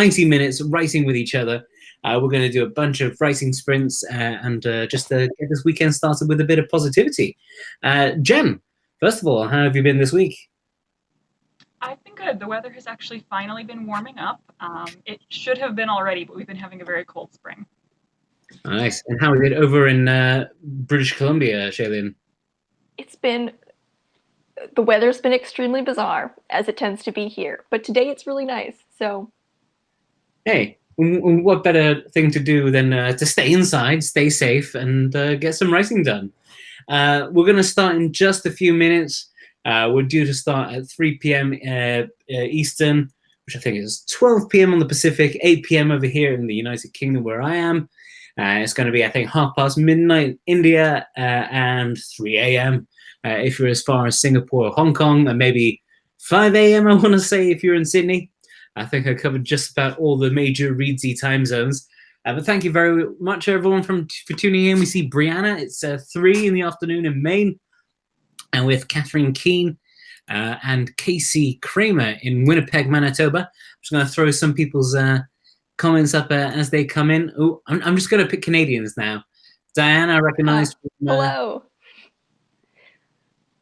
90 minutes writing with each other. We're going to do a bunch of writing sprints and just get this weekend started with a bit of positivity. Jenn, first of all, how have you been this week? I've been good. The weather has actually finally been warming up. It should have been already, but we've been having a very cold spring. Nice. And how is it over in British Columbia, Shaelin? The weather's been extremely bizarre, as it tends to be here. But today it's really nice, so. Hey, what better thing to do than to stay inside, stay safe, and get some writing done? We're going to start in just a few minutes. We're due to start at 3 p.m. Eastern, which I think is 12 p.m. on the Pacific, 8 p.m. over here in the United Kingdom where I am. It's going to be, I think, midnight India and 3 a.m. If you're as far as Singapore or Hong Kong, and maybe 5 a.m. I want to say if you're in Sydney. I think I covered just about all the major Reedsy time zones. But thank you very much, everyone, for tuning in. We see Brianna. It's 3 in the afternoon in Maine. And with Catherine Keane and Casey Kramer in Winnipeg, Manitoba. I'm just going to throw some people's comments up as they come in. Oh, I'm just going to pick Canadians now. Diane, I recognize. Hello.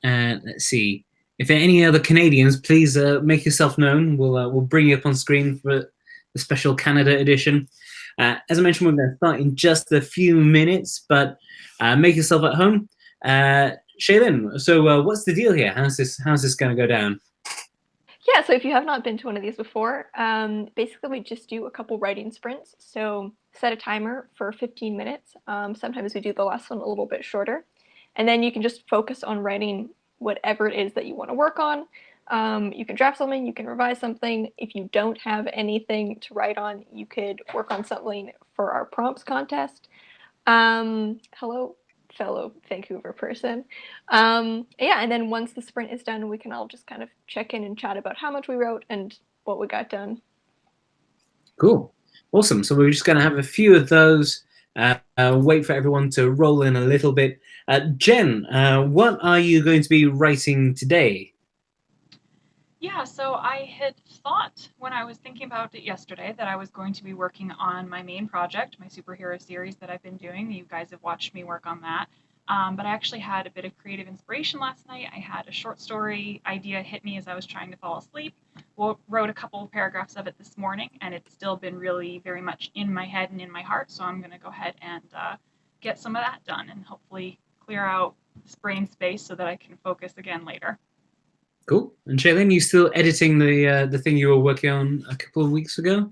Let's see. If there are any other Canadians, please make yourself known. We'll bring you up on screen for the special Canada edition. As I mentioned, we're going to start in just a few minutes, but make yourself at home. Shaelin, so what's the deal here? How's this going to go down? Yeah, so if you have not been to one of these before, basically we just do a couple writing sprints. So set a timer for 15 minutes. Sometimes we do the last one a little bit shorter. And then you can just focus on writing whatever it is that you want to work on. You can draft something, you can revise something. If you don't have anything to write on, you could work on something for our prompts contest. Hello, fellow Vancouver person. Yeah, and then once the sprint is done, we can all just kind of check in and chat about how much we wrote and what we got done. Cool. Awesome. So we're just going to have a few of those. Wait for everyone to roll in a little bit. Jenn, what are you going to be writing today? Yeah, so I had thought when I was thinking about it yesterday that I was going to be working on my main project, my superhero series that I've been doing. You guys have watched me work on that. But I actually had a bit of creative inspiration last night. I had a short story idea hit me as I was trying to fall asleep. Wrote a couple of paragraphs of it this morning, and it's still been really very much in my head and in my heart. So I'm going to go ahead and get some of that done and hopefully clear out this brain space so that I can focus again later. Cool. And Shaelin, you still editing the thing you were working on a couple of weeks ago?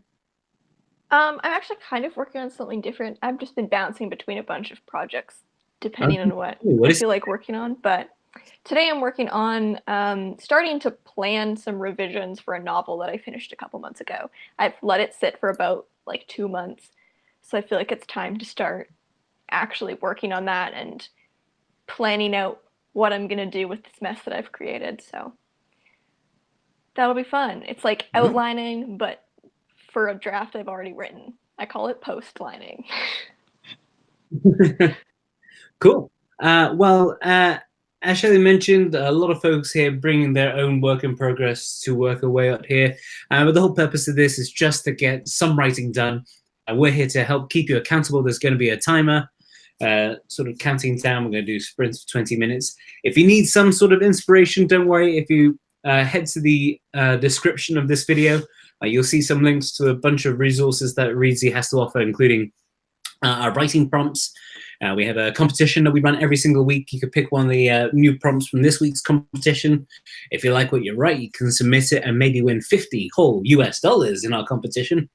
I'm actually kind of working on something different. I've just been bouncing between a bunch of projects, depending on what I feel like working on. But today I'm working on starting to plan some revisions for a novel that I finished a couple months ago. I've let it sit for about like 2 months. So I feel like it's time to start actually working on that and planning out what I'm going to do with this mess that I've created. So that'll be fun. It's like outlining, but for a draft I've already written. I call it postlining. Cool. Well, as Shaelin mentioned, a lot of folks here bringing their own work in progress to work away up here. But the whole purpose of this is just to get some writing done. We're here to help keep you accountable. There's going to be a timer sort of counting down. We're going to do sprints for 20 minutes. If you need some sort of inspiration, don't worry. If you head to the description of this video, you'll see some links to a bunch of resources that Reedsy has to offer, including our writing prompts. We have a competition that we run every single week. You could pick one of the new prompts from this week's competition. If you like what you write, you can submit it and maybe win $50 whole US in our competition.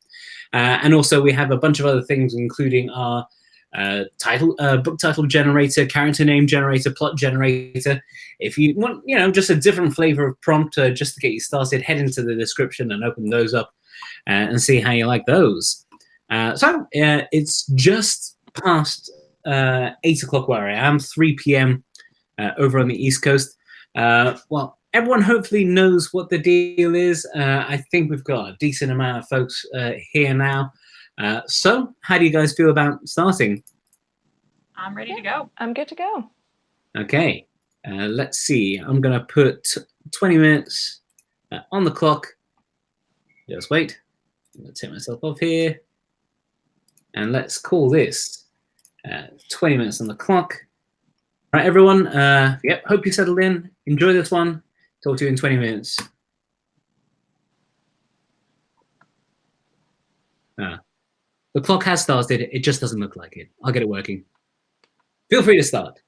And also we have a bunch of other things, including our book title generator, character name generator, plot generator. If you want, just a different flavor of prompt just to get you started, head into the description and open those up and see how you like those. So it's just past 8 o'clock where I am, 3 p.m. Over on the East Coast. Well, everyone hopefully knows what the deal is. I think we've got a decent amount of folks here now. So how do you guys feel about starting? I'm ready to go. I'm good to go. Okay. Let's see. I'm going to put 20 minutes on the clock. Just wait. I'm going to take myself off here. And let's call this 20 minutes on the clock. All right, everyone. Yep, hope you settled in. Enjoy this one. Talk to you in 20 minutes. The clock has started. It just doesn't look like it. I'll get it working. Feel free to start.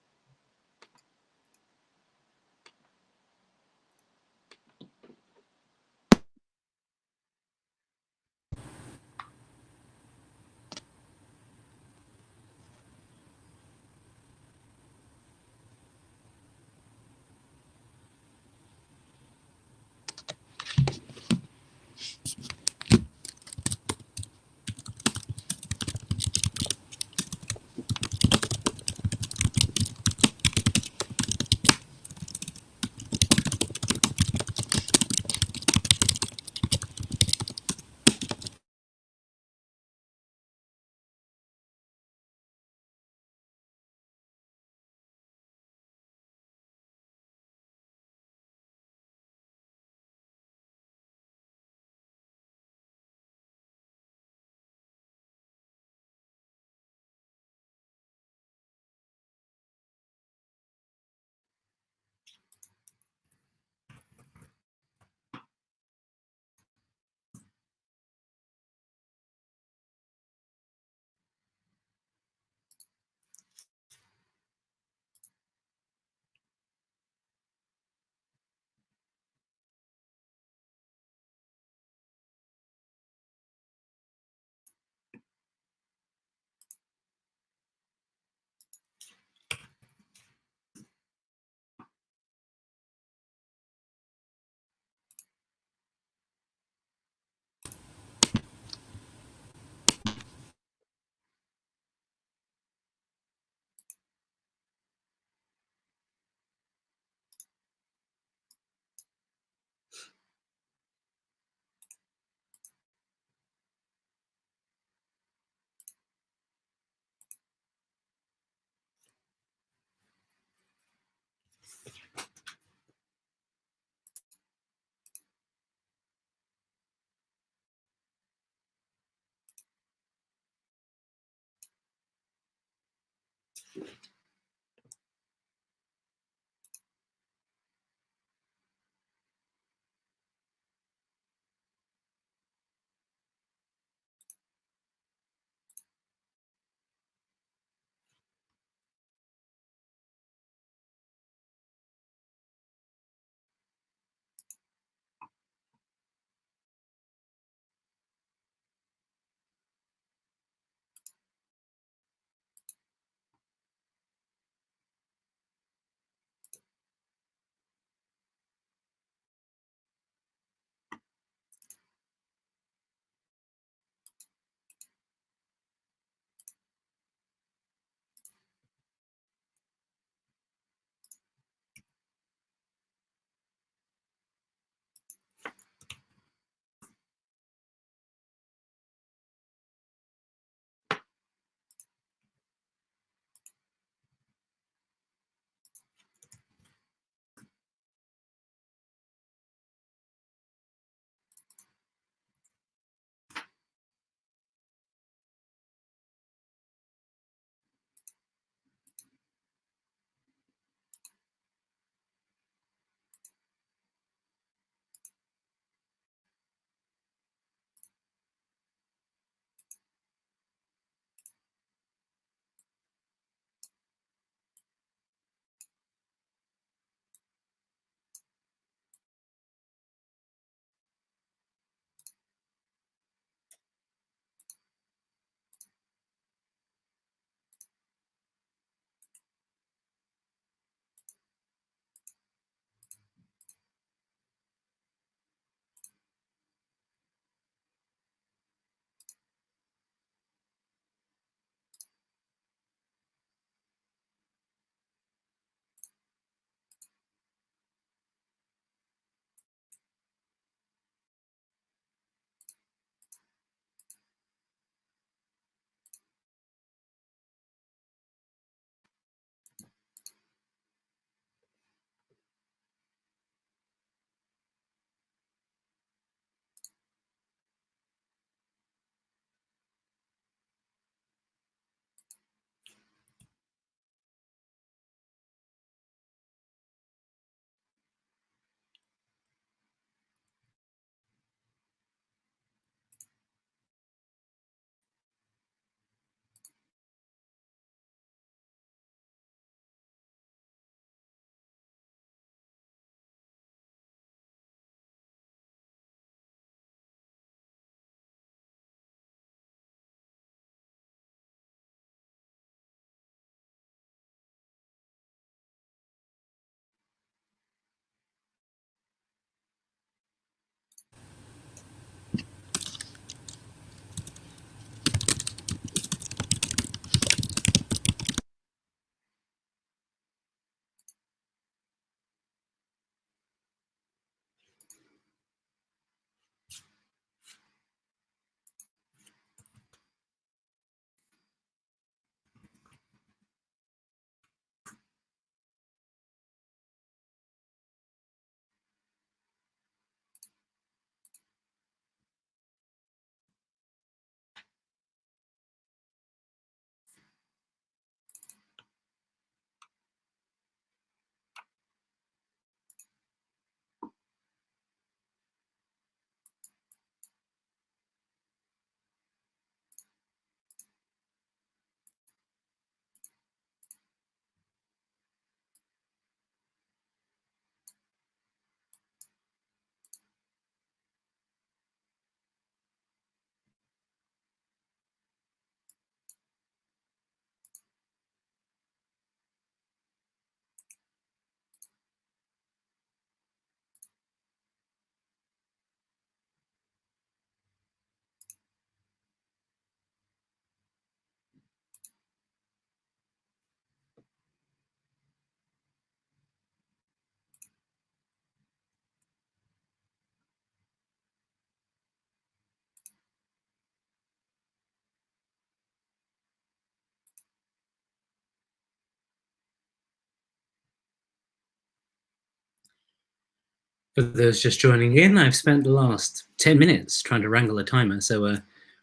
For those just joining in, I've spent the last 10 minutes trying to wrangle a timer, so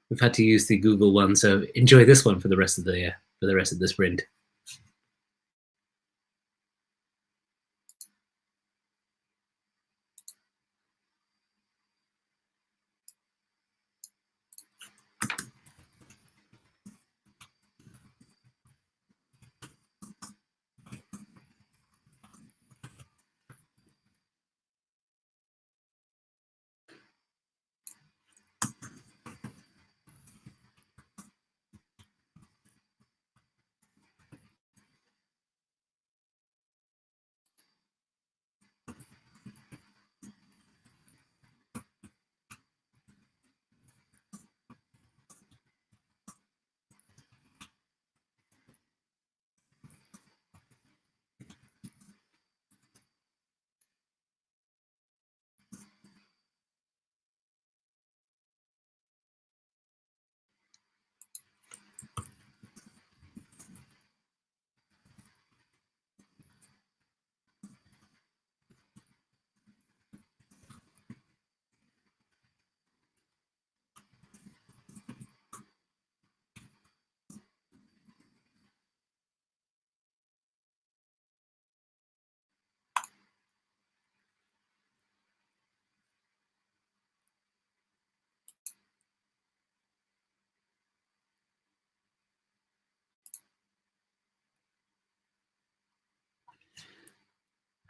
we've had to use the Google one. So enjoy this one for the rest of the sprint.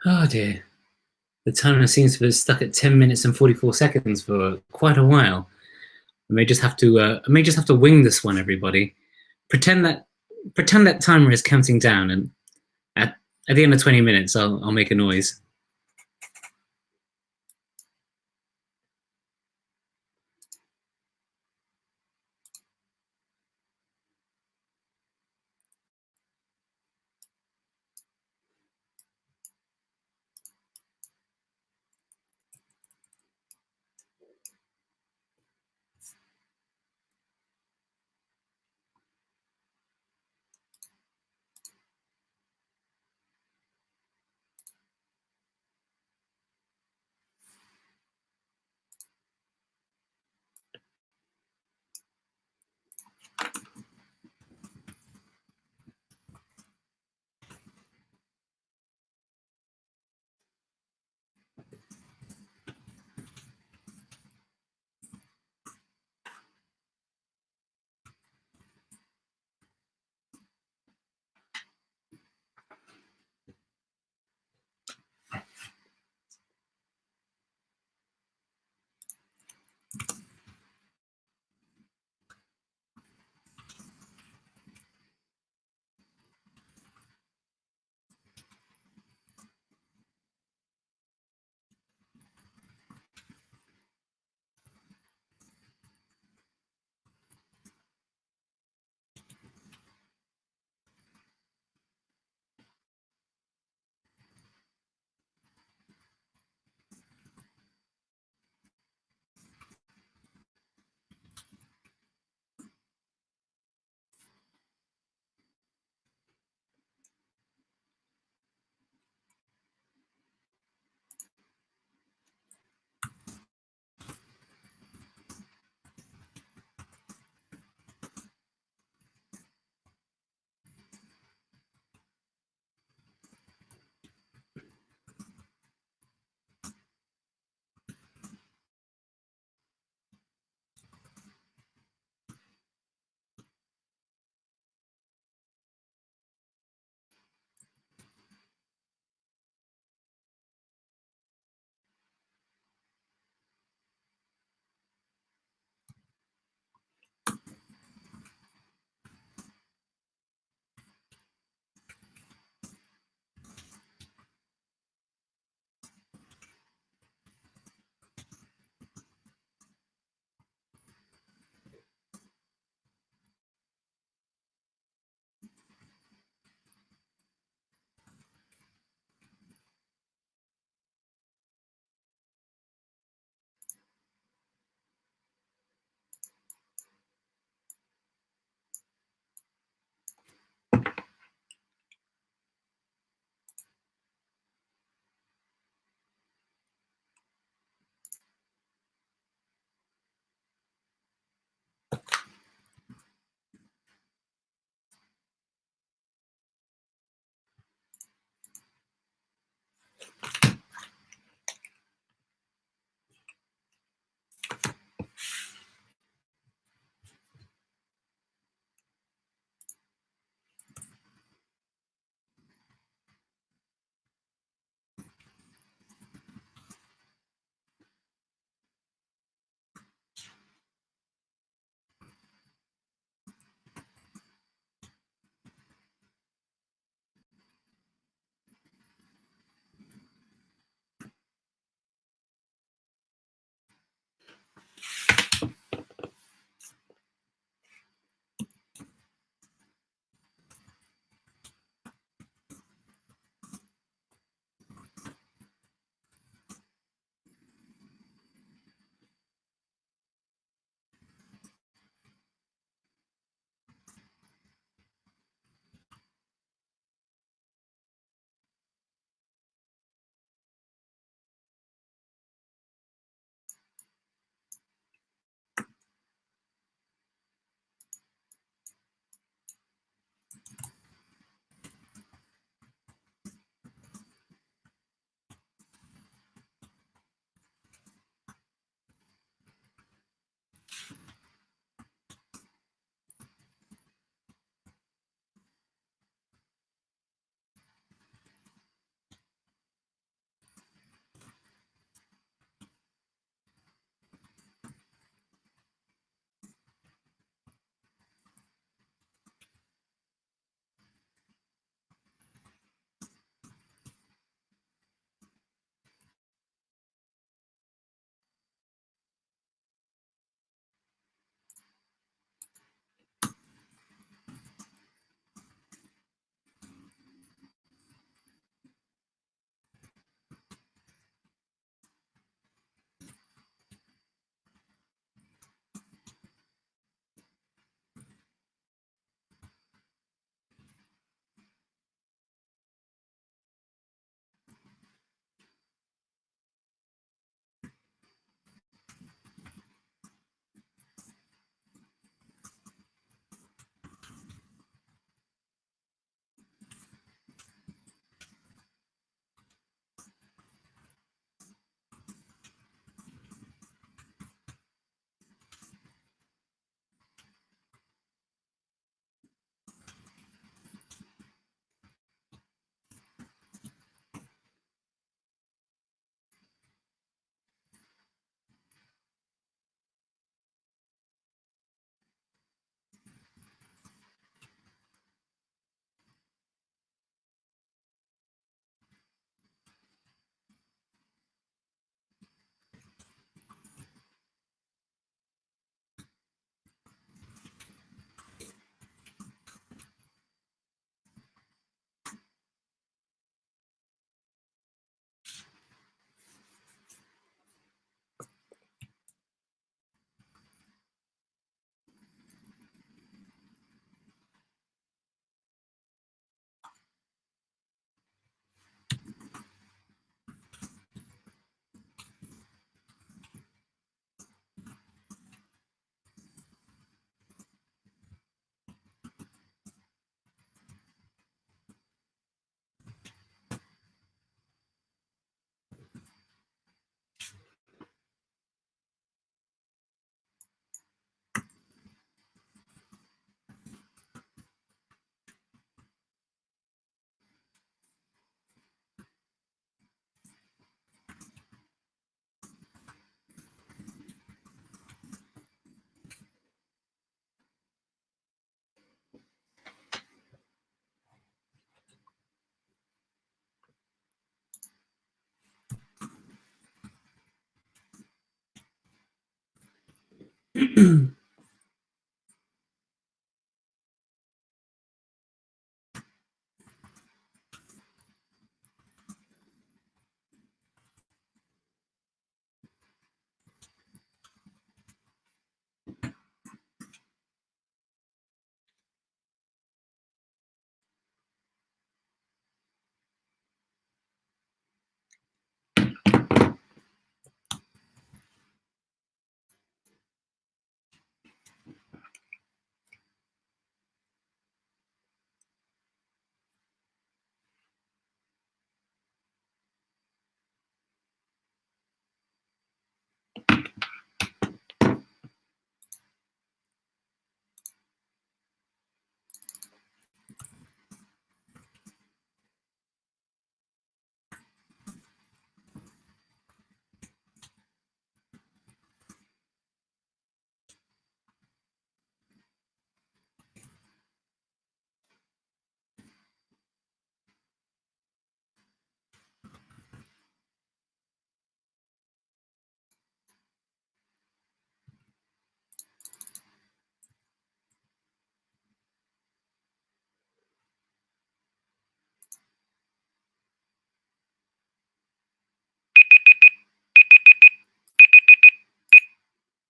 Oh dear. The timer seems to be stuck at 10 minutes and 44 seconds for quite a while. I may just have to wing this one, everybody. Pretend that timer is counting down, and at the end of 20 minutes, I'll make a noise.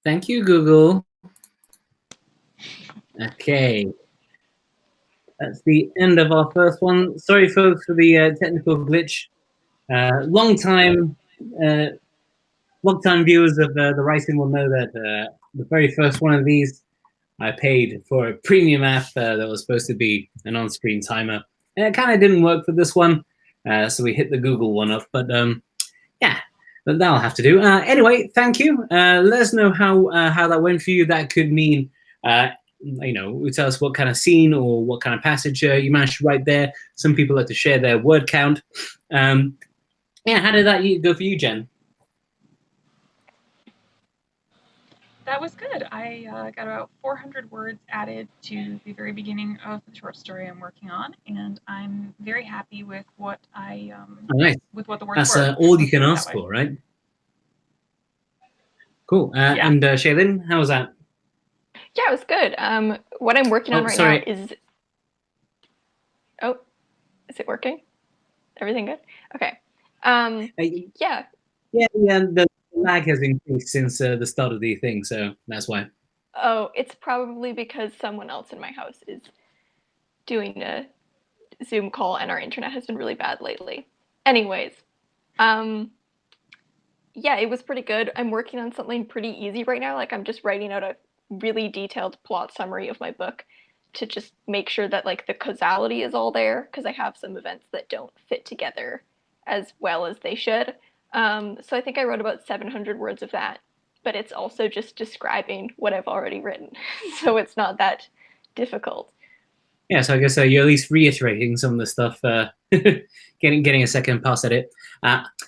Thank you, Google. Okay. That's the end of our first one. Sorry, folks, for the technical glitch. Long-time viewers of the writing will know that the very first one of these, I paid for a premium app that was supposed to be an on-screen timer. And it kind of didn't work for this one, so we hit the Google one up. But yeah, that'll have to do. Anyway, thank you. Let us know how that went for you. That could mean tell us what kind of scene or what kind of passage you managed to write there. Some people like to share their word count. Yeah, how did that go for you, Jen? That was good. I got about 400 words added to the very beginning of the short story I'm working on, and I'm very happy with what Nice. with what the words That's were. all you can ask for, right? Cool. Yeah. And Shaelin, how was that? Yeah, it was good. What I'm working on right now is... Oh, is it working? Everything good? Okay. Yeah. Yeah, the lag has increased since the start of the thing, so that's why. Oh, it's probably because someone else in my house is doing a Zoom call and our internet has been really bad lately. Anyways, yeah, it was pretty good. I'm working on something pretty easy right now. Like, I'm just writing out a really detailed plot summary of my book to just make sure that like the causality is all there, because I have some events that don't fit together as well as they should. So I think I wrote about 700 words of that, but it's also just describing what I've already written. So it's not that difficult. Yeah, so I guess you're at least reiterating some of the stuff, getting a second pass at it.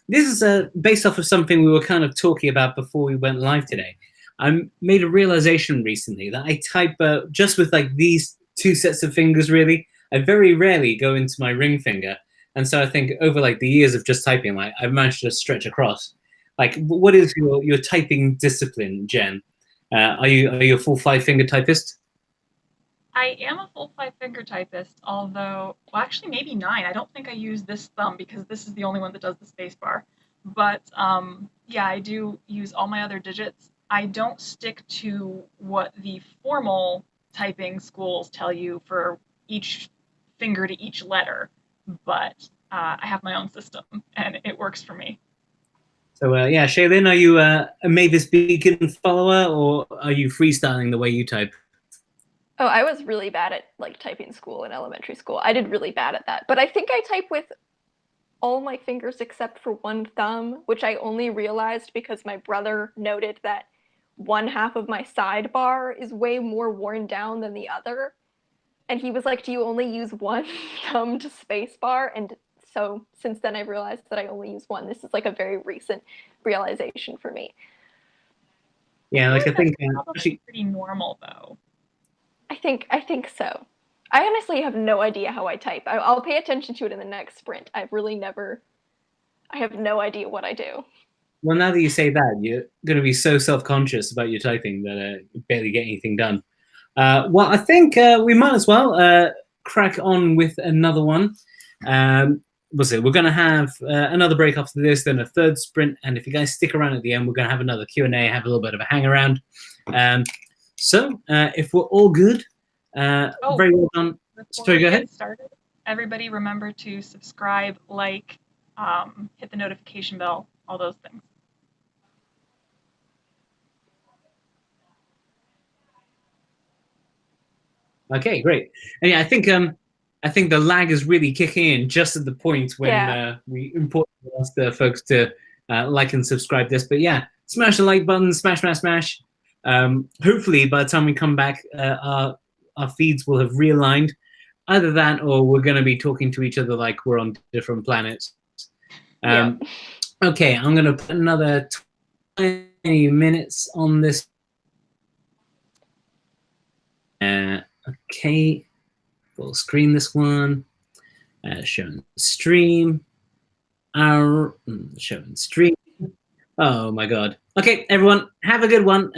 This is based off of something we were kind of talking about before we went live today. I made a realization recently that I type just with like these two sets of fingers, really. I very rarely go into my ring finger. And so I think over like the years of just typing, like I've managed to stretch across. Like, what is your typing discipline, Jen? Are you a full 5-finger typist? I am a full 5-finger typist, although, well, actually maybe 9. I don't think I use this thumb because this is the only one that does the space bar. But yeah, I do use all my other digits. I don't stick to what the formal typing schools tell you for each finger to each letter, but I have my own system and it works for me. So yeah, Shaelin, are you a Mavis Beacon follower, or are you freestyling the way you type? Oh, I was really bad at like typing school in elementary school. I did really bad at that. But I think I type with all my fingers except for one thumb, which I only realized because my brother noted that one half of my sidebar is way more worn down than the other. And he was like, "Do you only use one thumb to spacebar?" And so since then I've realized that I only use one. This is like a very recent realization for me. Yeah, like I think that's probably pretty normal though. I think so. I honestly have no idea how I type. I'll pay attention to it in the next sprint. I have no idea what I do. Well, now that you say that, you're going to be so self-conscious about your typing that you barely get anything done. Well, I think we might as well crack on with another one. We're going to have another break after this, then a third sprint, and if you guys stick around at the end, we're going to have another Q&A, have a little bit of a hang around. So if we're all good, very well done. Sorry, go ahead. Started, everybody remember to subscribe, like, hit the notification bell, all those things. Okay, great. And yeah, I think the lag is really kicking in just at the point when we importantly ask the folks to like and subscribe this. But yeah, smash the like button, smash, smash, smash. Hopefully, by the time we come back, our feeds will have realigned. Either that, or we're going to be talking to each other like we're on different planets. Okay, I'm going to put another 20 minutes on this. Okay, full screen this one. Showing stream. Showing stream. Oh my god. Okay, everyone, have a good one.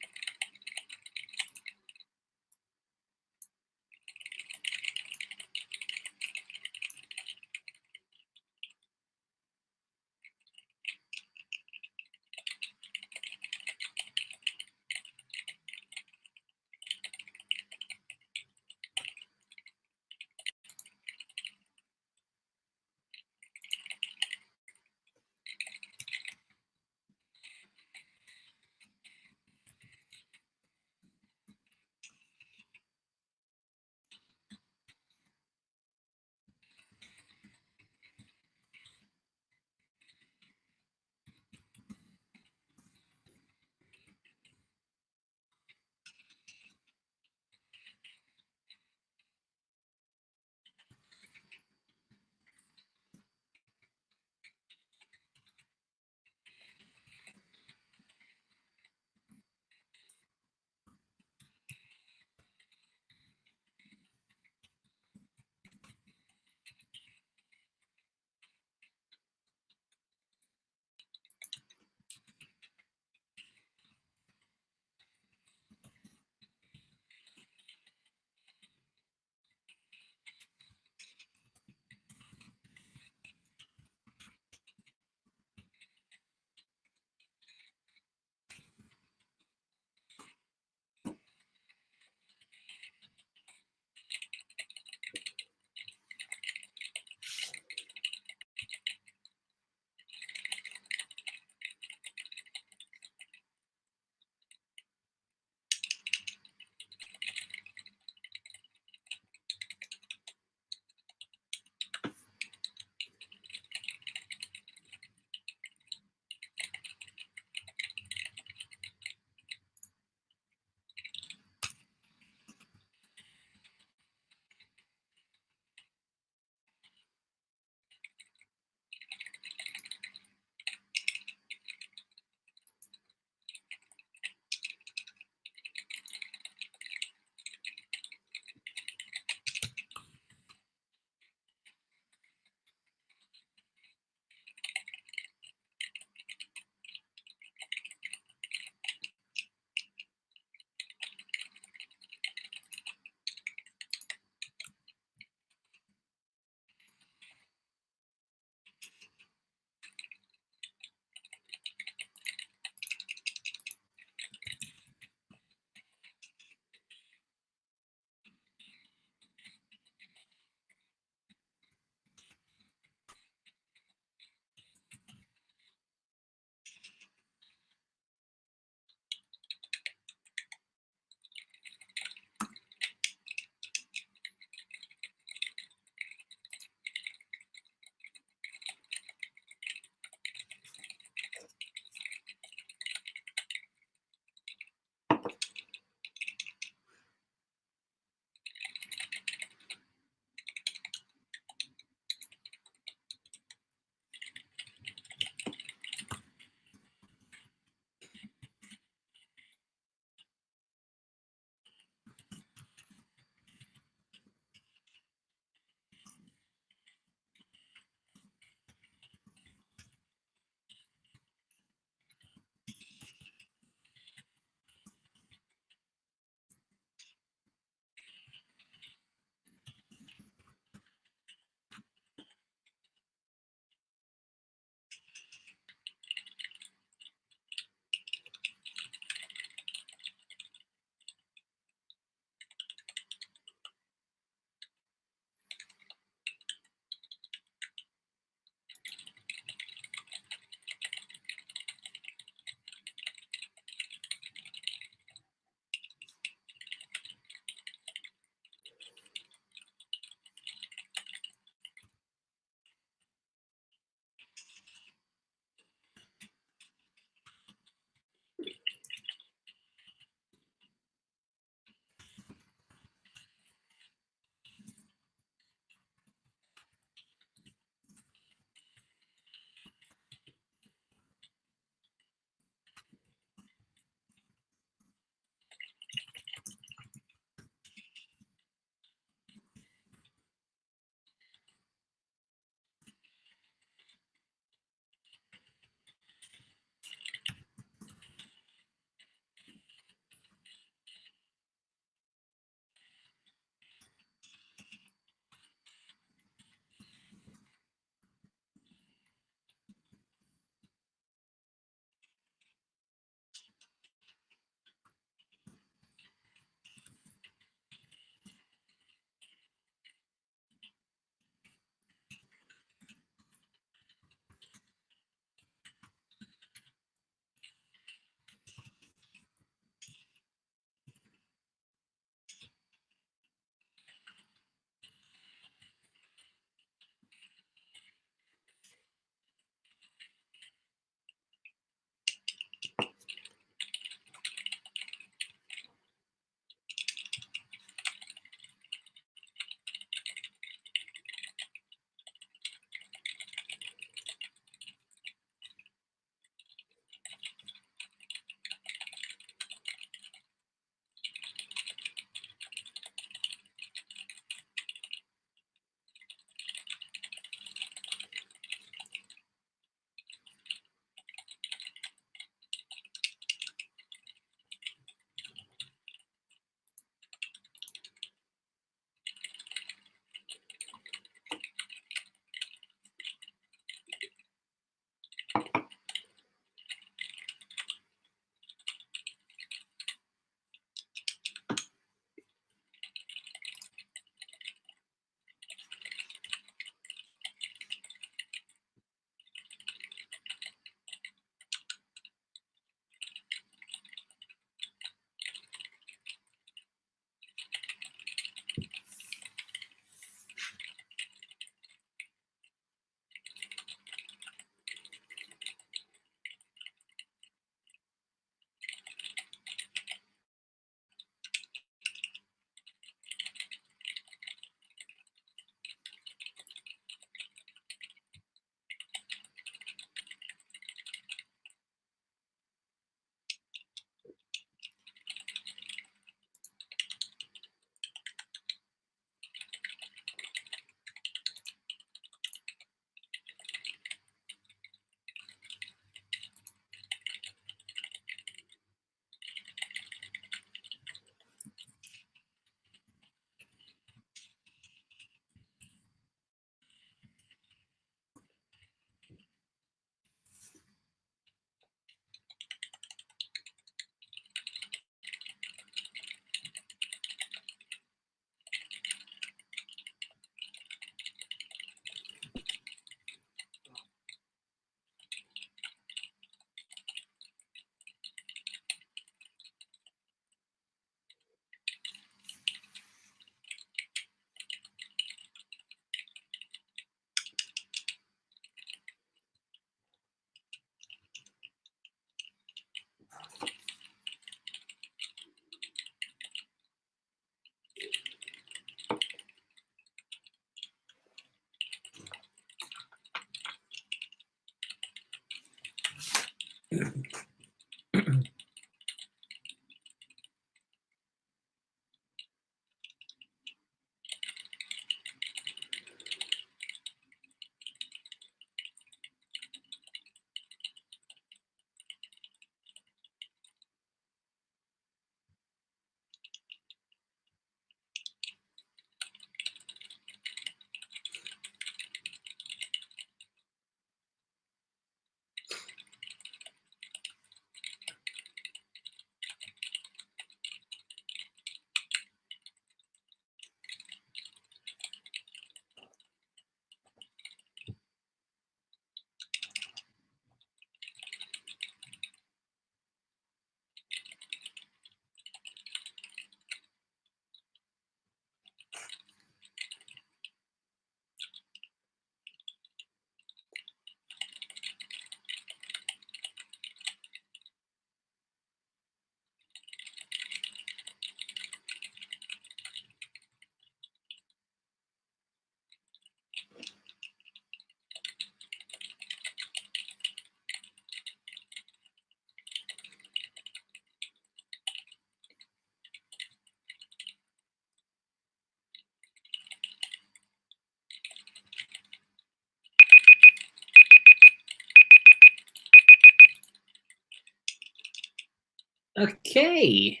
Okay.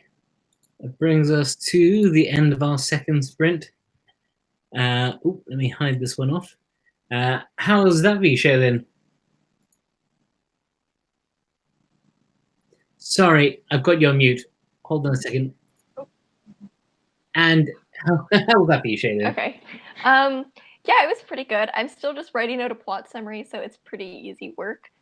That brings us to the end of our second sprint. Let me hide this one off. How's that be, Shaelin? Sorry, I've got you on mute. Hold on a second. And how will that be, Shaelin? Okay. Yeah, it was pretty good. I'm still just writing out a plot summary, so it's pretty easy work.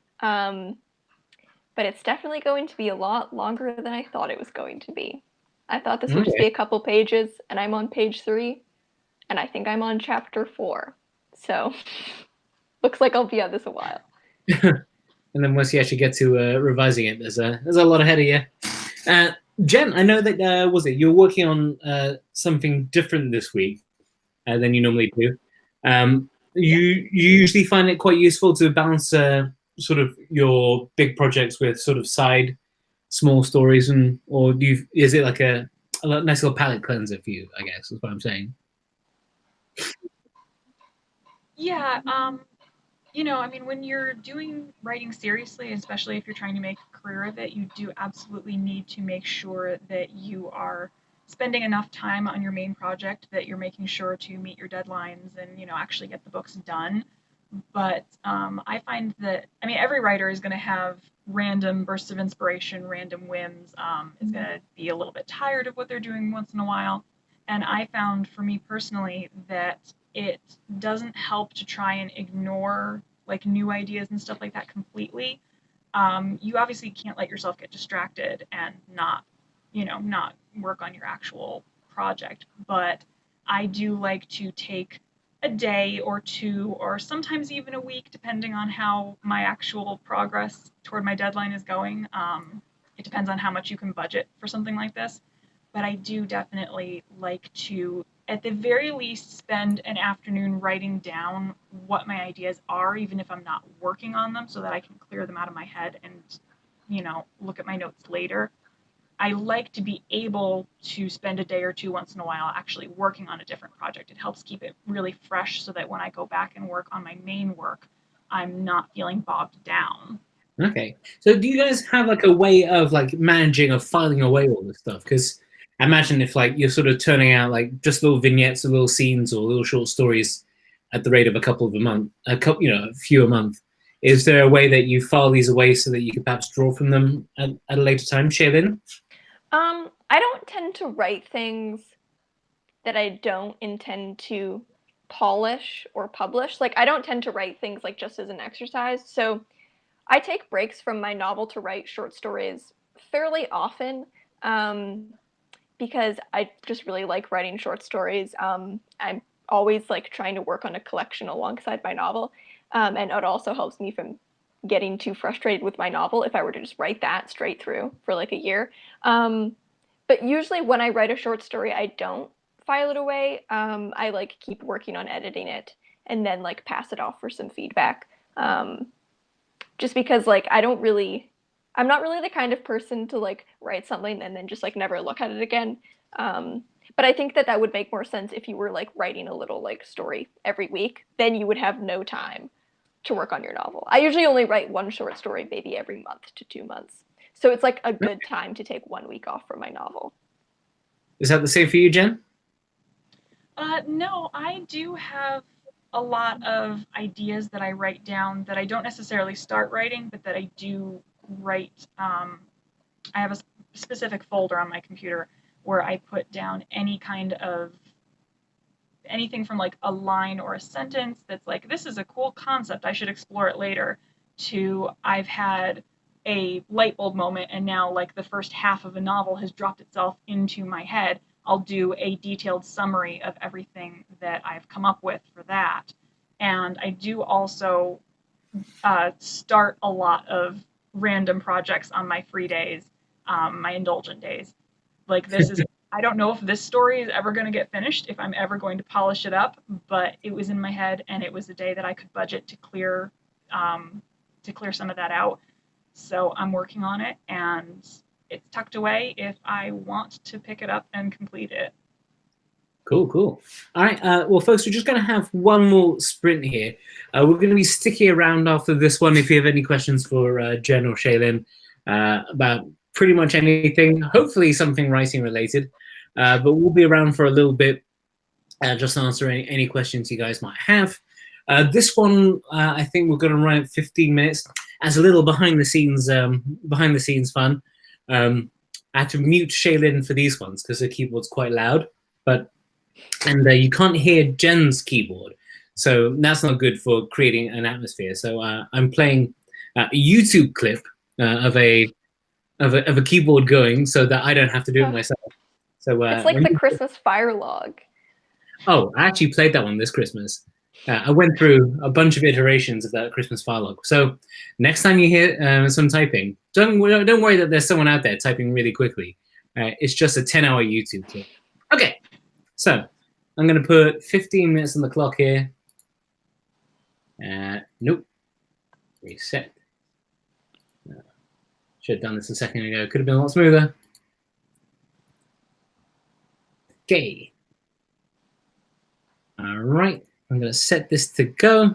But it's definitely going to be a lot longer than I thought it was going to be. I thought this would just be a couple pages, and I'm on page 3, and I think I'm on chapter 4. So looks like I'll be at this a while. And then once you actually get to revising it, there's a lot ahead of you. Jenn, I know that was it you were working on something different this week than you normally do. You usually find it quite useful to balance sort of your big projects with sort of side small stories, or is it like a nice little palate cleanser for you? I guess is what I'm saying. Yeah, you know, I mean, when you're doing writing seriously, especially if you're trying to make a career of it, you do absolutely need to make sure that you are spending enough time on your main project, that you're making sure to meet your deadlines and, you know, actually get the books done. But I find that, I mean, every writer is going to have random bursts of inspiration, random whims. Is going to be a little bit tired of what they're doing once in a while. And I found for me personally that it doesn't help to try and ignore like new ideas and stuff like that completely. You obviously can't let yourself get distracted and not, you know, not work on your actual project. But I do like to take a day or two, or sometimes even a week, depending on how my actual progress toward my deadline is going. It depends on how much you can budget for something like this. But I do definitely like to, at the very least, spend an afternoon writing down what my ideas are, even if I'm not working on them, so that I can clear them out of my head and, you know, look at my notes later. I like to be able to spend a day or two once in a while actually working on a different project. It helps keep it really fresh so that when I go back and work on my main work, I'm not feeling bogged down. Okay. So do you guys have like a way of like managing or filing away all this stuff? Because I imagine if like you're sort of turning out like just little vignettes or little scenes or little short stories at the rate of a couple of a month, a few a month, is there a way that you file these away so that you can perhaps draw from them at a later time? Shaelin? I don't tend to write things that I don't intend to polish or publish. Like, I don't tend to write things like just as an exercise. So I take breaks from my novel to write short stories fairly often, because I just really like writing short stories. I'm always like trying to work on a collection alongside my novel, and it also helps me from getting too frustrated with my novel if I were to just write that straight through for like a year. But usually when I write a short story, I don't file it away. I like keep working on editing it and then like pass it off for some feedback. Just because like I'm not really the kind of person to like write something and then just like never look at it again. But I think that would make more sense if you were like writing a little like story every week. Then you would have no time to work on your novel. I usually only write one short story maybe every month to 2 months. So it's like a good time to take 1 week off from my novel. Is that the same for you, Jenn? No, I do have a lot of ideas that I write down that I don't necessarily start writing, but that I do write. I have a specific folder on my computer where I put down anything from like a line or a sentence that's like, this is a cool concept, I should explore it later, to I've had a light bulb moment and now like the first half of a novel has dropped itself into my head. I'll do a detailed summary of everything that I've come up with for that. And I do also start a lot of random projects on my free days, my indulgent days. Like this is, I don't know if this story is ever going to get finished, if I'm ever going to polish it up, but it was in my head and it was a day that I could budget to clear some of that out. So I'm working on it and it's tucked away if I want to pick it up and complete it. Cool. All right. Well, folks, we're just going to have one more sprint here. We're going to be sticking around after this one if you have any questions for Jenn or Shaelin about pretty much anything, hopefully something writing related. But we'll be around for a little bit, just to answer any questions you guys might have. This one, I think we're going to run it 15 minutes as a little behind the scenes fun. I had to mute Shaelin for these ones because the keyboard's quite loud, and you can't hear Jenn's keyboard, so that's not good for creating an atmosphere. So I'm playing a YouTube clip of a keyboard going, so that I don't have to do it myself. So it's like the Christmas fire log. Oh, I actually played that one this Christmas. I went through a bunch of iterations of that Christmas fire log. So next time you hear some typing, don't worry that there's someone out there typing really quickly. It's just a 10-hour YouTube clip. Okay, so I'm going to put 15 minutes on the clock here. Nope. Reset. Should have done this a second ago. Could have been a lot smoother. Okay. All right, I'm going to set this to go.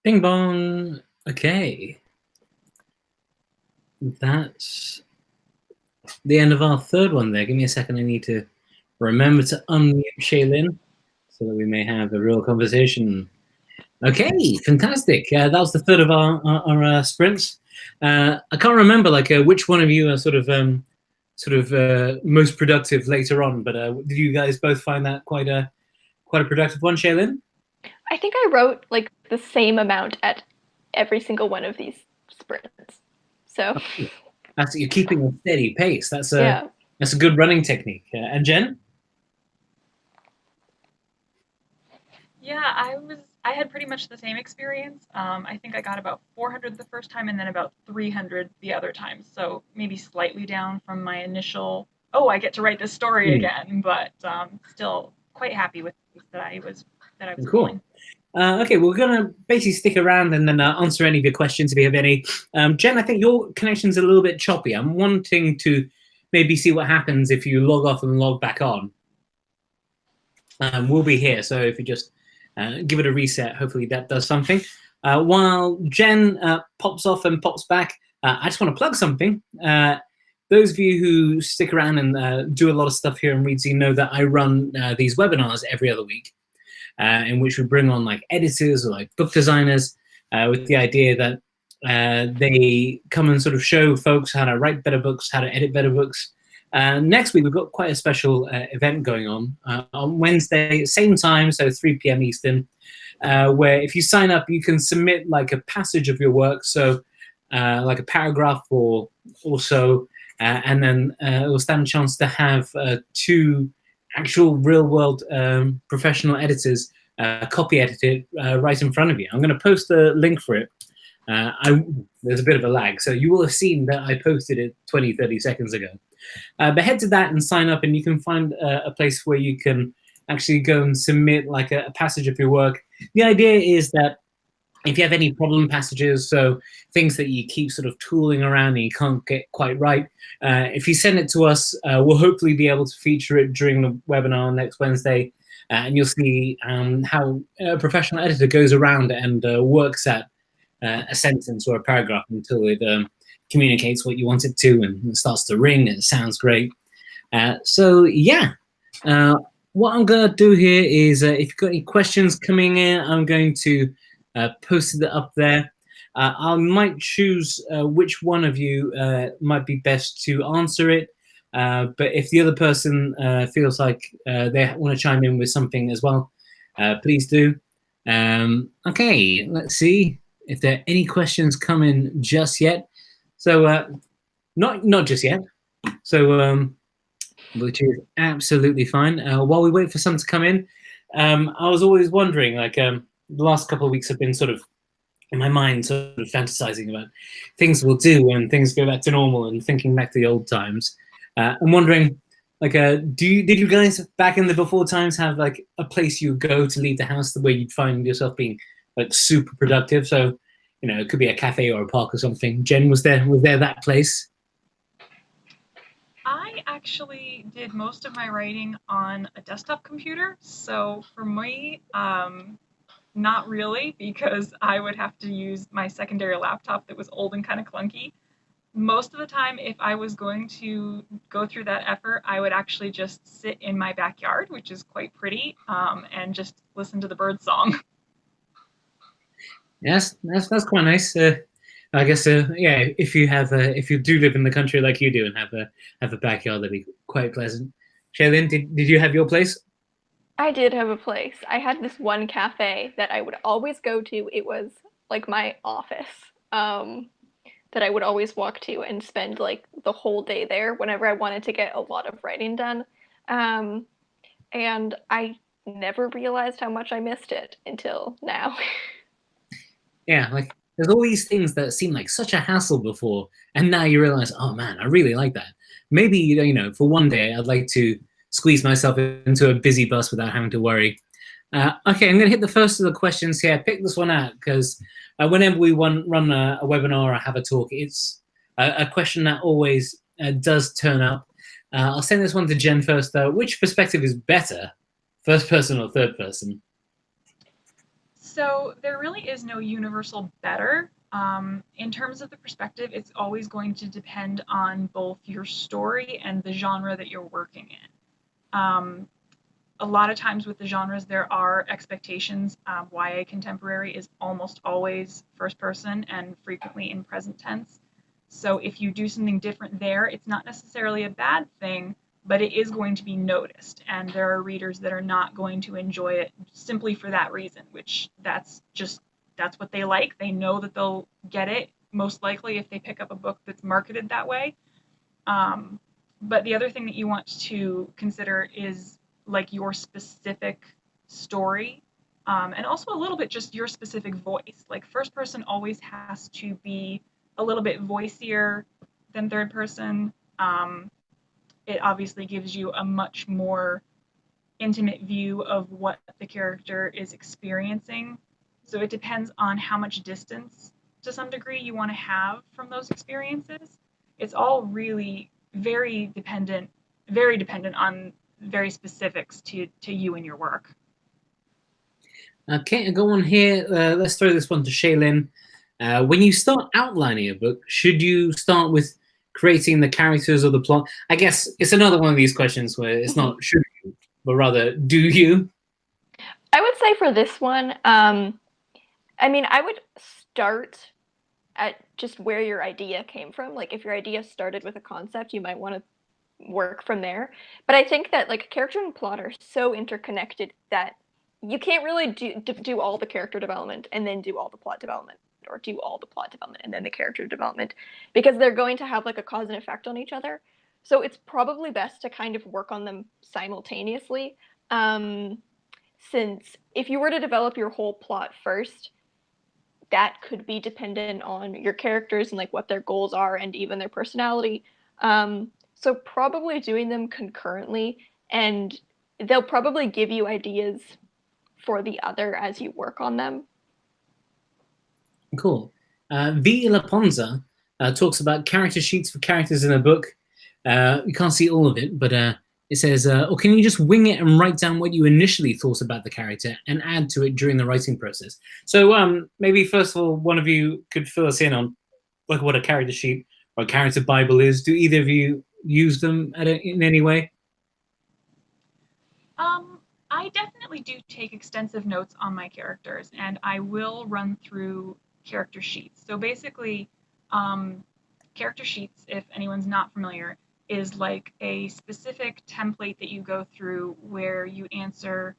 Bing bong. Okay. That's the end of our third one there. Give me a second. I need to remember to unmute Shaelin so that we may have a real conversation. Okay, fantastic. That was the third of our sprints. I can't remember which one of you are sort of most productive later on, but did you guys both find that quite a productive one, Shaelin? I think I wrote like the same amount at every single one of these sprints. So that's you're keeping a steady pace. That's yeah. That's a good running technique. And Jen? Yeah, I had pretty much the same experience. I think I got about 400 the first time and then about 300 the other time. So maybe slightly down from my initial, oh, I get to write this story again, but still quite happy with that I was cool. going. Okay, we're going to basically stick around and then answer any of your questions if you have any. Jen, I think your connection's a little bit choppy. I'm wanting to maybe see what happens if you log off and log back on. We'll be here, so if you just give it a reset, hopefully that does something. While Jen pops off and pops back, I just want to plug something. Those of you who stick around and do a lot of stuff here in Reedsy know that I run these webinars every other week. In which we bring on like editors or like book designers with the idea that they come and sort of show folks how to write better books, how to edit better books. Next week, we've got quite a special event going on Wednesday, same time, so 3 p.m. Eastern, where if you sign up, you can submit like a passage of your work, so like a paragraph or so, and then it will stand a chance to have 2 actual real-world professional editors copy edit it right in front of you. I'm going to post a link for it. There's a bit of a lag, so you will have seen that I posted it 20, 30 seconds ago. But head to that and sign up, and you can find a place where you can actually go and submit like a passage of your work. The idea is that if you have any problem passages, so things that you keep sort of tooling around and you can't get quite right, if you send it to us, we'll hopefully be able to feature it during the webinar next Wednesday, and you'll see how a professional editor goes around and works at a sentence or a paragraph until it communicates what you want it to, and it starts to ring and it sounds great. So yeah, what I'm going to do here is if you've got any questions coming in, I'm going to post it up there. I might choose which one of you might be best to answer it. But if the other person feels like they want to chime in with something as well, please do. Okay, let's see if there are any questions coming just yet. So not just yet. So which is absolutely fine. While we wait for some to come in, I was always wondering, like the last couple of weeks have been sort of in my mind sort of fantasizing about things we'll do when things go back to normal and thinking back to the old times. I'm wondering, like, did you guys back in the before times have like a place you go to leave the house where you'd find yourself being like super productive? So, you know, it could be a cafe or a park or something. Jen, was there that place? I actually did most of my writing on a desktop computer, so for me, not really, because I would have to use my secondary laptop that was old and kind of clunky. Most of the time, if I was going to go through that effort, I would actually just sit in my backyard, which is quite pretty, and just listen to the bird song. Yes, that's quite nice. I guess yeah, if you do live in the country like you do and have a backyard, that'd be quite pleasant. Shaelin, did you have your place? I did have a place. I had this one cafe that I would always go to. It was like my office that I would always walk to and spend like the whole day there whenever I wanted to get a lot of writing done. And I never realized how much I missed it until now. Yeah, like there's all these things that seem like such a hassle before, and now you realize, oh man, I really like that. Maybe, you know, for one day I'd like to squeeze myself into a busy bus without having to worry. Okay, I'm going to hit the first of the questions here. Pick this one out because whenever we run a webinar or have a talk, it's a question that always does turn up. I'll send this one to Jen first. Which perspective is better, first person or third person? So there really is no universal better. In terms of the perspective, it's always going to depend on both your story and the genre that you're working in. A lot of times with the genres, there are expectations. YA contemporary is almost always first person and frequently in present tense. So if you do something different there, it's not necessarily a bad thing, but it is going to be noticed. And there are readers that are not going to enjoy it simply for that reason, which that's what they like. They know that they'll get it most likely if they pick up a book that's marketed that way. But the other thing that you want to consider is like your specific story, and also a little bit just your specific voice. Like first person always has to be a little bit voicier than third person. It obviously gives you a much more intimate view of what the character is experiencing. So it depends on how much distance to some degree you want to have from those experiences. It's all really very dependent on very specifics to you and your work. Okay, I'll go on here. Let's throw this one to Shaelin. When you start outlining a book, should you start with creating the characters or the plot? I guess it's another one of these questions where it's not should you, but rather do you? I would say for this one, I mean, I would start at just where your idea came from. Like if your idea started with a concept, you might want to work from there. But I think that like character and plot are so interconnected that you can't really do all the character development and then do all the plot development, or do all the plot development and then the character development, because they're going to have like a cause and effect on each other. So it's probably best to kind of work on them simultaneously. Since if you were to develop your whole plot first, that could be dependent on your characters and like what their goals are and even their personality. So probably doing them concurrently, and they'll probably give you ideas for the other as you work on them. Cool. V. Laponza talks about character sheets for characters in a book. You can't see all of it, but it says, or can you just wing it and write down what you initially thought about the character and add to it during the writing process? So maybe first of all, one of you could fill us in on like what a character sheet or a character Bible is. Do either of you use them in any way? I definitely do take extensive notes on my characters, and I will run through character sheets. So basically, character sheets, if anyone's not familiar, is like a specific template that you go through where you answer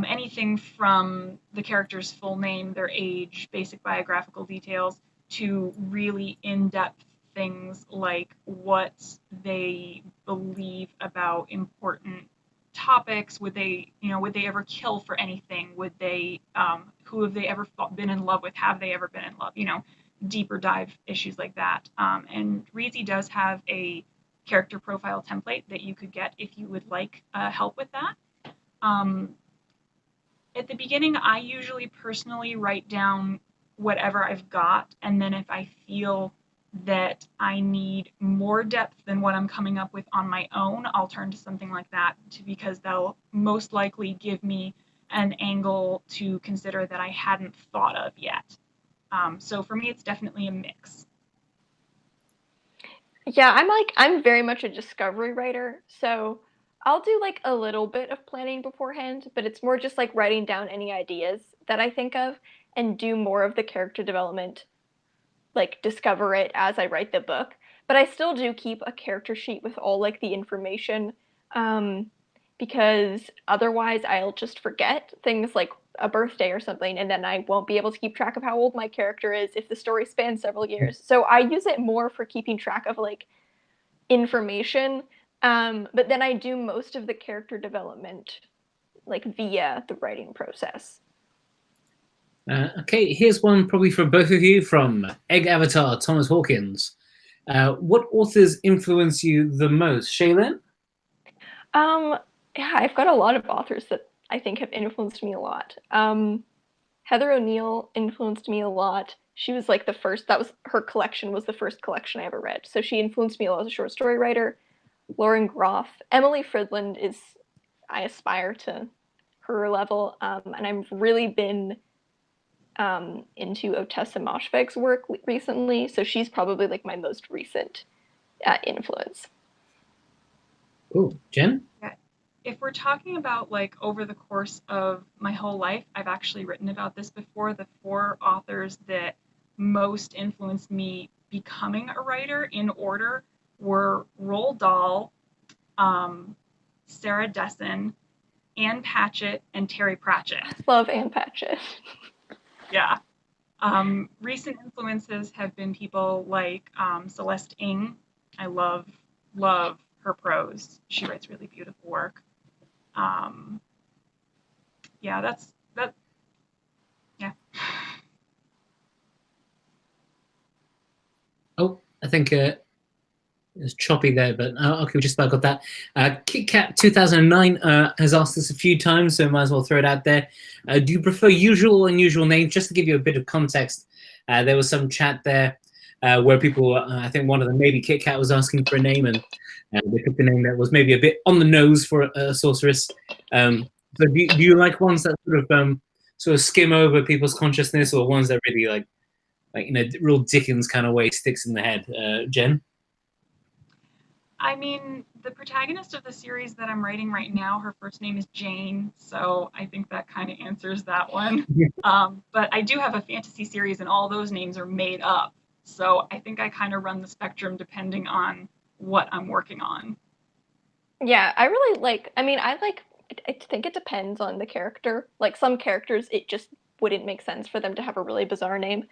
anything from the character's full name, their age, basic biographical details, to really in-depth things like what they believe about important topics. Would they ever kill for anything? Would they, who have they ever been in love with? Have they ever been in love? Deeper dive issues like that. And Reedsy does have a character profile template that you could get if you would like help with that. At the beginning, I usually personally write down whatever I've got, and then if I feel that I need more depth than what I'm coming up with on my own, I'll turn to something like that because they'll most likely give me an angle to consider that I hadn't thought of yet. So for me, it's definitely a mix. Yeah, I'm very much a discovery writer, so I'll do like a little bit of planning beforehand, but it's more just like writing down any ideas that I think of and do more of the character development, like discover it as I write the book. But I still do keep a character sheet with all like the information, because otherwise I'll just forget things like a birthday or something, and then I won't be able to keep track of how old my character is if the story spans several years. So I use it more for keeping track of like information, but then I do most of the character development like via the writing process. Okay, here's one probably for both of you from Egg Avatar Thomas Hawkins. What authors influence you the most? Shaelin? Yeah, I've got a lot of authors that I think have influenced me a lot. Heather O'Neill influenced me a lot. She was like the first, her collection was the first collection I ever read. So she influenced me a lot as a short story writer. Lauren Groff. Emily Fridland I aspire to her level. And I've really been into Otessa Moshfegh's work recently, so she's probably like my most recent influence. Cool. Jenn? Yeah. If we're talking about like over the course of my whole life, I've actually written about this before. The 4 authors that most influenced me becoming a writer in order were Roald Dahl, Sarah Dessen, Anne Patchett, and Terry Pratchett. I love Anne Patchett. Yeah. Recent influences have been people like Celeste Ng. I love her prose. She writes really beautiful work. Yeah, that's that. Yeah. Oh, I think it was choppy there, but okay, we just about got that. KitKat2009 has asked us a few times, so might as well throw it out there. Do you prefer usual or unusual names? Just to give you a bit of context, there was some chat there where people, I think one of them, maybe KitKat, was asking for a name, and they picked a name that was maybe a bit on the nose for a sorceress. So do you like ones that sort of skim over people's consciousness, or ones that really like in a real Dickens kind of way sticks in the head? Jenn? I mean, the protagonist of the series that I'm writing right now, her first name is Jane, so I think that kind of answers that one. But I do have a fantasy series, and all those names are made up. So I think I kind of run the spectrum depending on what I'm working on. Yeah, I really like, I think it depends on the character. Like some characters, it just wouldn't make sense for them to have a really bizarre name.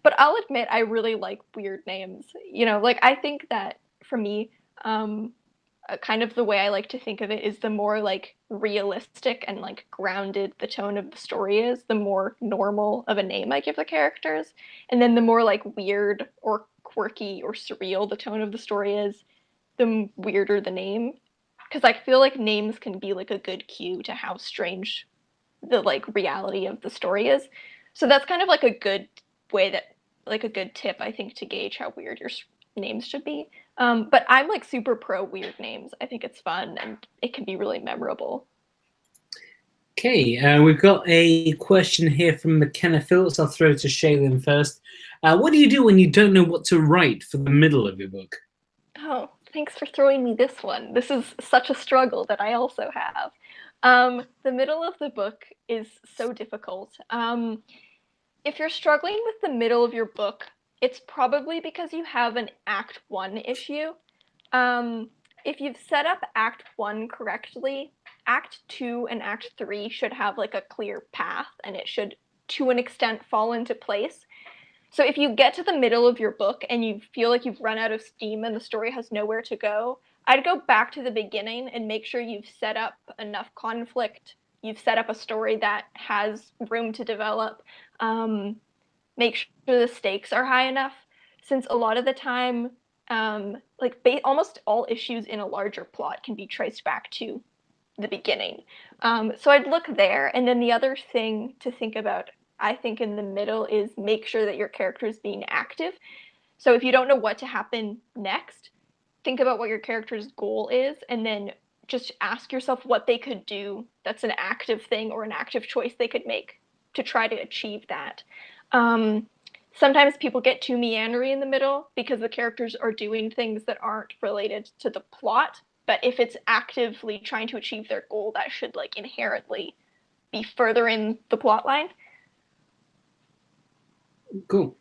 But I'll admit, I really like weird names. Like I think that for me, kind of the way I like to think of it is the more like realistic and like grounded the tone of the story is, the more normal of a name I give the characters. And then the more like weird or quirky or surreal the tone of the story is, the weirder the name. Because I feel like names can be like a good cue to how strange the like reality of the story is. So that's kind of like a good way that like a good tip I think to gauge how weird your names should be. But I'm like super pro weird names. I think it's fun and it can be really memorable. Okay, we've got a question here from McKenna Phillips. I'll throw to Shaelin first. What do you do when you don't know what to write for the middle of your book? Oh, thanks for throwing me this one. This is such a struggle that I also have. The middle of the book is so difficult. If you're struggling with the middle of your book, it's probably because you have an Act 1 issue. If you've set up Act 1 correctly, Act 2 and Act 3 should have like a clear path, and it should, to an extent, fall into place. So if you get to the middle of your book and you feel like you've run out of steam and the story has nowhere to go, I'd go back to the beginning and make sure you've set up enough conflict, you've set up a story that has room to develop, make sure the stakes are high enough, since a lot of the time, almost all issues in a larger plot can be traced back to the beginning. So I'd look there, and then the other thing to think about, I think, in the middle is make sure that your character is being active. So if you don't know what to happen next, think about what your character's goal is, and then just ask yourself what they could do that's an active thing or an active choice they could make to try to achieve that. Sometimes people get too meandery in the middle because the characters are doing things that aren't related to the plot. But if it's actively trying to achieve their goal, that should like inherently be further in the plot line. Cool.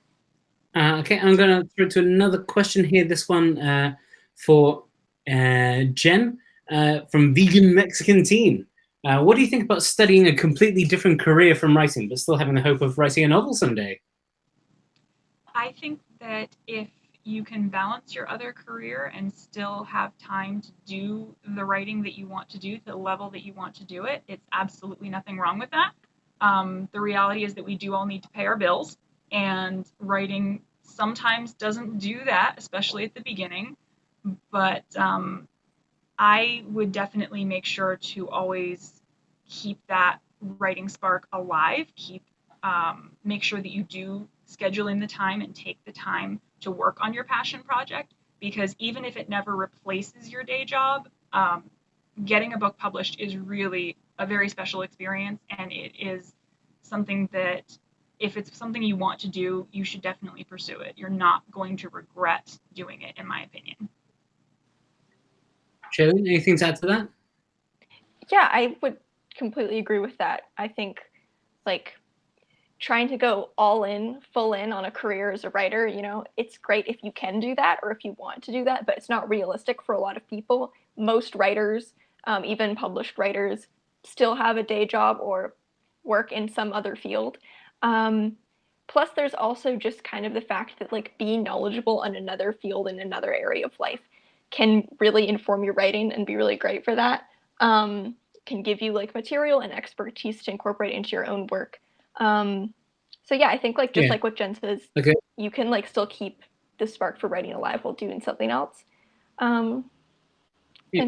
Okay, I'm going to throw to another question here. This one for Jenn from Vegan Mexican Teen. What do you think about studying a completely different career from writing, but still having the hope of writing a novel someday? I think that if you can balance your other career and still have time to do the writing that you want to do to the level that you want to do it, it's absolutely nothing wrong with that. The reality is that we do all need to pay our bills, and writing sometimes doesn't do that, especially at the beginning. But I would definitely make sure to always keep that writing spark alive, make sure that you do schedule in the time and take the time to work on your passion project, because even if it never replaces your day job, getting a book published is really a very special experience, and it is something that if it's something you want to do, you should definitely pursue it. You're not going to regret doing it, in my opinion. Shaelin, anything to add to that? Yeah, I would completely agree with that. I think like trying to go all in, full in on a career as a writer, you know, it's great if you can do that or if you want to do that, but it's not realistic for a lot of people. Most writers, even published writers, still have a day job or work in some other field. Plus, there's also just kind of the fact that like being knowledgeable in another field in another area of life can really inform your writing and be really great for that. Can give you like material and expertise to incorporate into your own work. So yeah, I think like just like what Jenn says, okay, you can like still keep the spark for writing alive while doing something else, and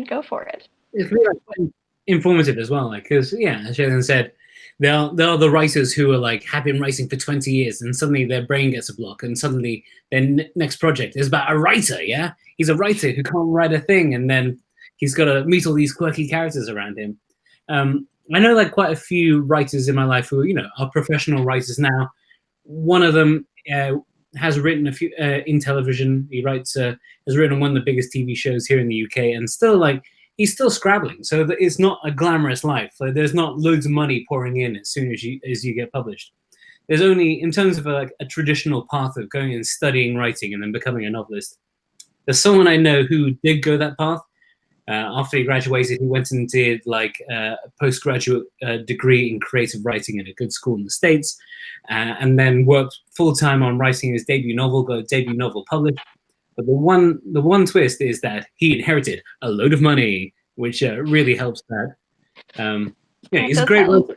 go for it. It's really like, informative as well, like because as Shaelin said, there are the writers who are like have been writing for 20 years, and suddenly their brain gets a block, and suddenly their next project is about a writer. Yeah, he's a writer who can't write a thing, and then he's got to meet all these quirky characters around him. I know like quite a few writers in my life who are professional writers now. One of them has written a few in television. He writes has written on one of the biggest TV shows here in the UK, and still like he's still scrabbling. So that it's not a glamorous life. Like, there's not loads of money pouring in as soon as you get published. There's only, in terms of a traditional path of going and studying writing and then becoming a novelist. There's someone I know who did go that path. After he graduated, he went and did like a postgraduate degree in creative writing at a good school in the States, and then worked full time on writing his debut novel, got a debut novel published. But the one twist is that he inherited a load of money, which really helps that. He's a great writer.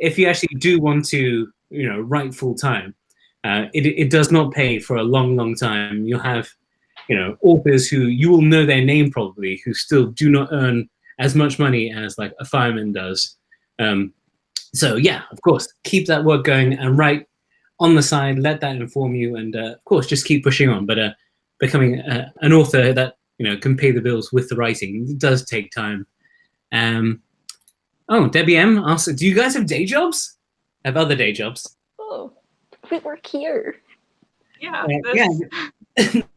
If you actually do want to, write full time, it does not pay for a long time. You'll have authors who you will know their name probably, who still do not earn as much money as like a fireman does. So yeah, of course, keep that work going and write on the side. Let that inform you, and of course, just keep pushing on. But becoming an author that can pay the bills with the writing does take time. Debbie M asks, do you guys have day jobs? Have other day jobs? Oh, we work here. Yeah.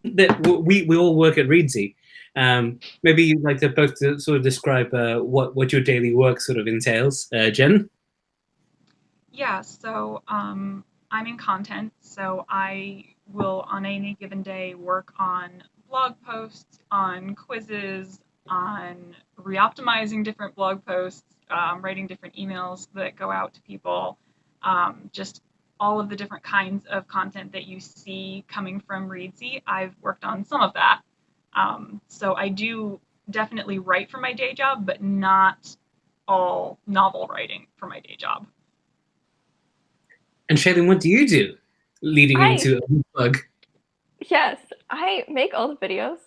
We all work at Reedsy. Maybe you'd like to both sort of describe what your daily work sort of entails. Jenn? Yeah, so I'm in content, so I will on any given day work on blog posts, on quizzes, on re-optimizing different blog posts, writing different emails that go out to people, just all of the different kinds of content that you see coming from Reedsy. I've worked on some of that. So I do definitely write for my day job, but not all novel writing for my day job. And Shaelin, what do you do leading into a plug? Yes, I make all the videos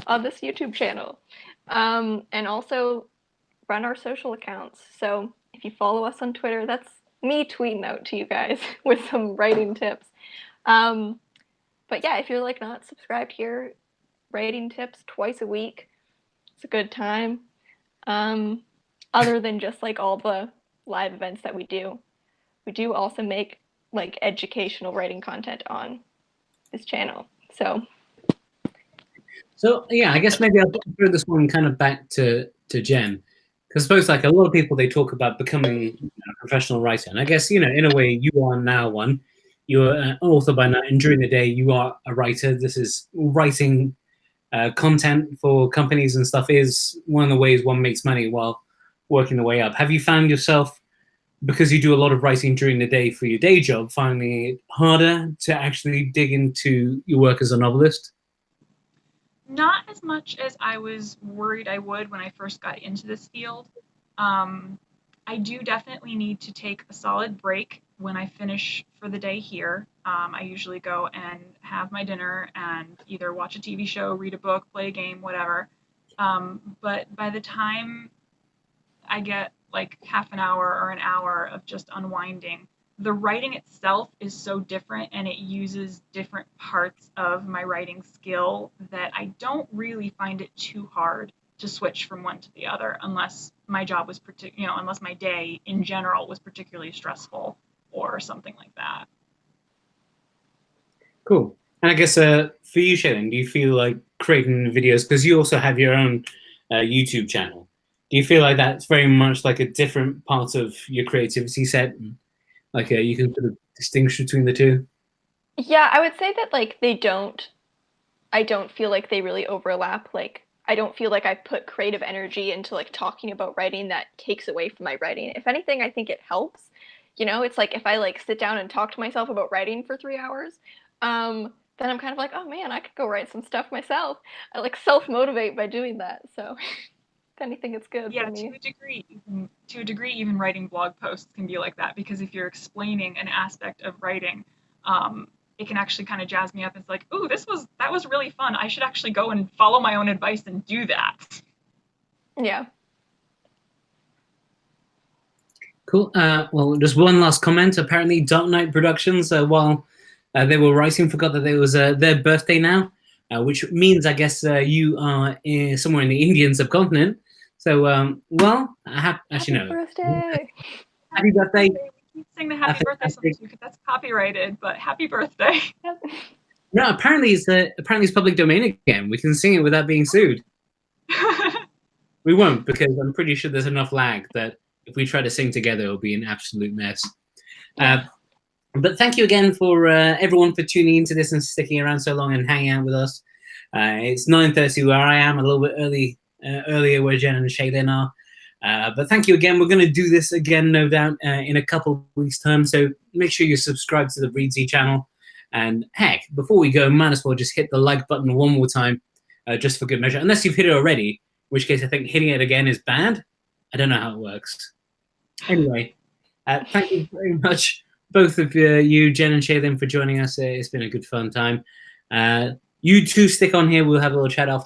on this YouTube channel, and also run our social accounts. So if you follow us on Twitter, that's me tweeting out to you guys with some writing tips. But yeah, if you're like not subscribed here, writing tips twice a week, it's a good time. Other than just like all the live events that we do also make like educational writing content on this channel. So yeah, I guess maybe I'll throw this one kind of back to Jenn, because I suppose like a lot of people, they talk about becoming a professional writer, and I guess in a way you are now one. You're an author by night, and during the day you are a writer. This is writing content for companies and stuff is one of the ways one makes money while working the way up. Have you found yourself, because you do a lot of writing during the day for your day job, finding it harder to actually dig into your work as a novelist? Not as much as I was worried I would when I first got into this field. I do definitely need to take a solid break when I finish for the day here. I usually go and have my dinner and either watch a TV show, read a book, play a game, whatever. But by the time I get like half an hour or an hour of just unwinding, the writing itself is so different and it uses different parts of my writing skill that I don't really find it too hard to switch from one to the other, unless my job was unless my day in general was particularly stressful, or something like that. Cool. And I guess for you, Shaelin, do you feel like creating videos, because you also have your own YouTube channel, do you feel like that's very much like a different part of your creativity set? Like you can sort of distinguish between the two? Yeah, I would say that like I don't feel like they really overlap. Like I don't feel like I put creative energy into like talking about writing that takes away from my writing. If anything, I think it helps. You know, it's like if I like sit down and talk to myself about writing for 3 hours, then I'm kind of like, oh man, I could go write some stuff myself. I like self-motivate by doing that. So if anything, it's good Yeah, for me. to a degree, even writing blog posts can be like that, because if you're explaining an aspect of writing, it can actually kind of jazz me up. It's like, ooh, that was really fun. I should actually go and follow my own advice and do that. Yeah. Cool. Well, just one last comment. Apparently, Dark Knight Productions, while they were writing, forgot that it was their birthday now, which means, I guess, you are somewhere in the Indian subcontinent. So, well, actually, Happy no. birthday! Happy birthday. We keep saying the happy birthday song because that's copyrighted, but happy birthday. No, apparently it's public domain again. We can sing it without being sued. We won't, because I'm pretty sure there's enough lag that if we try to sing together, it'll be an absolute mess. But thank you again for everyone for tuning into this and sticking around so long and hanging out with us. It's 9:30 where I am, a little bit earlier where Jenn and Shaelin are. But thank you again. We're going to do this again, no doubt, in a couple of weeks' time. So make sure you subscribe to the Reedsy channel. And heck, before we go, might as well just hit the like button one more time, just for good measure. Unless you've hit it already, in which case I think hitting it again is bad. I don't know how it works. Anyway, thank you very much, both of you, Jenn and Shaelin, for joining us. It's been a good fun time. You two stick on here. We'll have a little chat after.